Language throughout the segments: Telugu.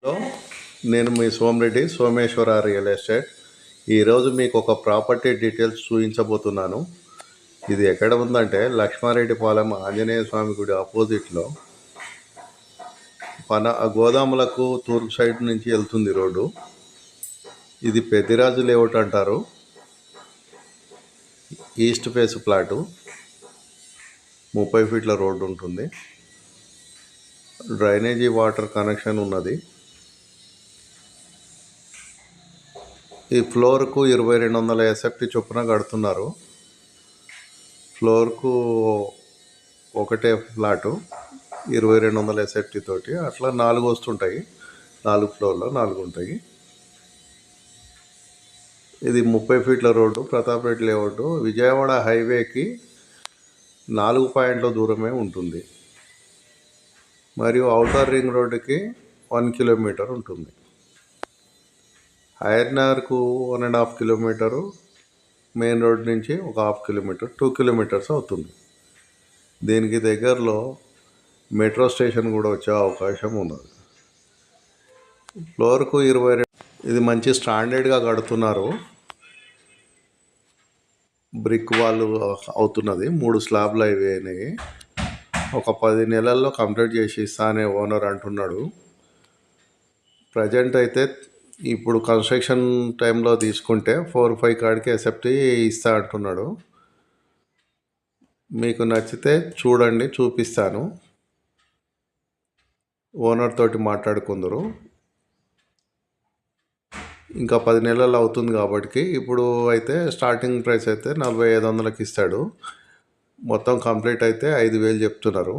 హలో, నేను మీ సోమిరెడ్డి సోమేశ్వర రియల్ ఎస్టేట్. ఈరోజు మీకు ఒక ప్రాపర్టీ డీటెయిల్స్ చూపించబోతున్నాను. ఇది ఎక్కడ ఉందంటే లక్ష్మారెడ్డిపాలెం ఆంజనేయ స్వామి గుడి ఆపోజిట్లో గోదాములకు తూర్పు సైడ్ నుంచి వెళ్తుంది రోడ్డు. ఇది పెద్దిరాజు లేఅవుట్ అంటారు. ఈస్ట్ ఫేస్ ప్లాటు, 30 ఫీట్ల రోడ్డు ఉంటుంది. డ్రైనేజీ వాటర్ కనెక్షన్ ఉన్నది. ఈ ఫ్లోర్కు 2200 ఎస్ఎఫ్టీ చొప్పున కడుతున్నారు. ఫ్లోర్కు ఒకటే ఫ్లాటు 2200 ఎస్ఎఫ్టీ తోటి అట్లా 4 వస్తుంటాయి. 4 ఫ్లోర్లో 4 ఉంటాయి. ఇది 30 ఫీట్ల రోడ్డు, ప్రతాప్ రెడ్డి లేఅవుట్. విజయవాడ హైవేకి 4 పాయింట్ల దూరమే ఉంటుంది. మరియు ఔటర్ రింగ్ రోడ్డుకి 1 కిలోమీటర్ ఉంటుంది. హైర్నగర్కు 1.5 కిలోమీటరు, మెయిన్ రోడ్ నుంచి ఒక 1/2 కిలోమీటర్, 2 కిలోమీటర్స్ అవుతుంది. దీనికి దగ్గరలో మెట్రో స్టేషన్ కూడా వచ్చే అవకాశం ఉన్నది. ఫ్లోర్కు 22. ఇది మంచి స్టాండర్డ్గా కడుతున్నారు. బ్రిక్ వాళ్ళు అవుతున్నది. 3 స్లాబ్లు అయినాయి. ఒక 10 నెలల్లో కంప్లీట్ చేసి ఇస్తా అనే ఓనర్ అంటున్నాడు. ప్రజెంట్ అయితే ఇప్పుడు కన్స్ట్రక్షన్ టైంలో తీసుకుంటే 4-5 కాడికి ఎస్ఎఫ్టీ ఇస్తా అంటున్నాడు. మీకు నచ్చితే చూడండి, చూపిస్తాను. ఓనర్ తోటి మాట్లాడుకుందరు. ఇంకా 10 నెలలు అవుతుంది కాబట్టి ఇప్పుడు అయితే స్టార్టింగ్ ప్రైస్ అయితే 4500కి ఇస్తాడు. మొత్తం కంప్లీట్ అయితే 5000 చెప్తున్నారు.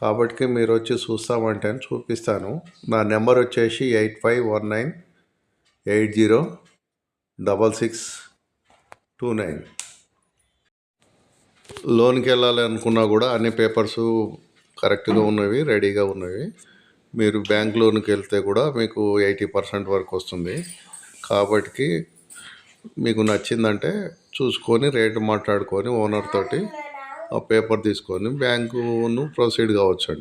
కాబట్టి మీరు వచ్చి చూస్తామంటే చూపిస్తాను. నా నెంబర్ వచ్చేసి 8519806629. లోన్కి వెళ్ళాలి అనుకున్నా కూడా అన్ని పేపర్స్ కరెక్ట్గా ఉన్నవి, రెడీగా ఉన్నవి. మీరు బ్యాంక్ లోన్కి వెళ్తే కూడా మీకు 80% వరకు వస్తుంది. కాబట్టి మీకు నచ్చిందంటే చూసుకొని రేటు మాట్లాడుకొని ఓనర్ తోటి ఆ పేపర్ తీసుకొని బ్యాంకును ప్రొసీడ్ కావచ్చండి.